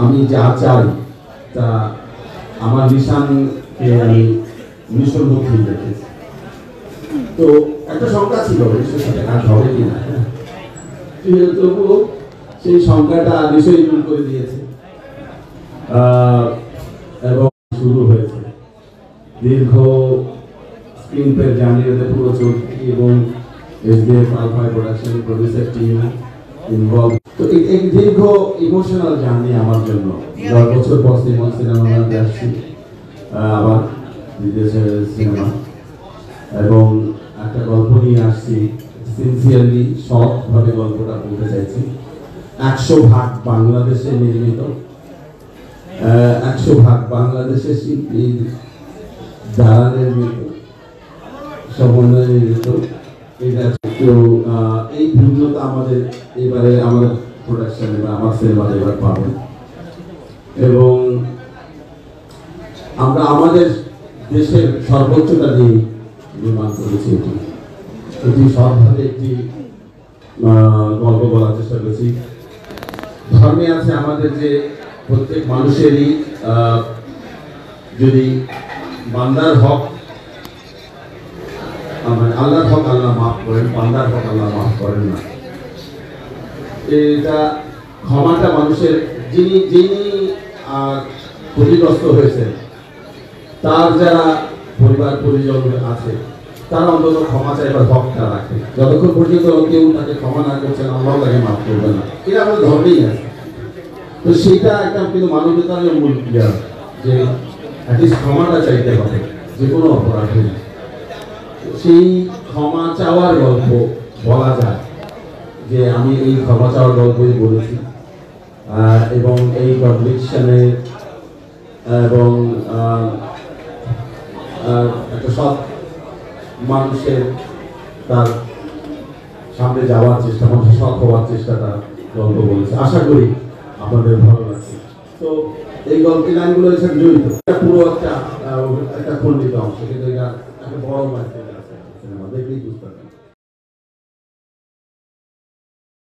আমি যা চাই তা আমার নিশানকে আমি মিশনমুখী রেখেছি। তো একটা সংখ্যা ছিল বিশ্বের সাথে কাজ হবে কিনা, তবুও সেই সংখ্যাটা নিশ্চয়ই দূর করে দিয়েছে এবং শুরু হয়েছে দীর্ঘ স্ক্রিন পে জার্নিতে পুরো চলতি এবং SDF alpha production producer team involve. তো এই দীর্ঘ ইমোশনাল জার্নি আমার জন্য 10 বছর পর সিনেমা বানাতে আসছি, আবার বিদেশের সিনেমা, এবং একটা গল্প নিয়ে আসছি। সিনসিয়ারলি সৎভাবে গল্পটা বলতে চাইছি। 100% বাংলাদেশে নির্মিত, 100% বাংলাদেশের শিল্পীর দ্বারা নির্মিত, সমন্বয়ে নির্মিত। এটা তো এই ভিন্নতা আমাদের এবারে আমার প্রোডাকশনে বা আমার সিনেমাতে এবার পাবেন, এবং আমরা আমাদের দেশের সর্বোচ্চটা দিয়ে নির্মাণ করেছি। এটি সৎভাবে একটি গল্প বলার চেষ্টা করেছি। ধর্মে আছে আমাদের যে প্রত্যেক মানুষেরই যদি বান্দার হক, আল্লাহর হক আল্লাহ মাফ করেন, বান্দার হক আল্লাহ মাফ করেন না। এটা ক্ষমাটা মানুষের, যিনি ক্ষতিগ্রস্ত হয়েছে তার যারা পরিবার পরিজন আছে তারা অন্তত ক্ষমা চাইবার হকটা রাখে। যতক্ষণ পর্যন্ত কেউ তাকে ক্ষমা না করছেন আল্লাহ তাকে মাফ করবে না। এটা আমাদের ধর্মেই আছে। তো সেটা একটা কিন্তু মানবতার মূল ক্রিয়া, যে অ্যাটলিস্ট ক্ষমাটা চাইতে হবে যে কোনো অপরাধে। সেই ক্ষমা চাওয়ার গল্প বলা যায়, যে আমি এই ক্ষমা চাওয়ার গল্পই বলেছি, এবং এই কনভিকশনে এবং একটা সৎ মানুষের তার সামনে যাওয়ার চেষ্টা, মানুষের সৎ হওয়ার চেষ্টাটা গল্প বলেছে। আশা করি আপনাদের ভালো লাগছে। তো এই গল্পের লাইনগুলো এর সাথে জড়িত, পুরো একটা খণ্ডিত অংশ, কিন্তু এটা একটা বড় মাধ্যমে আছে সিনেমা দেখলেই বুঝতে পারবেন।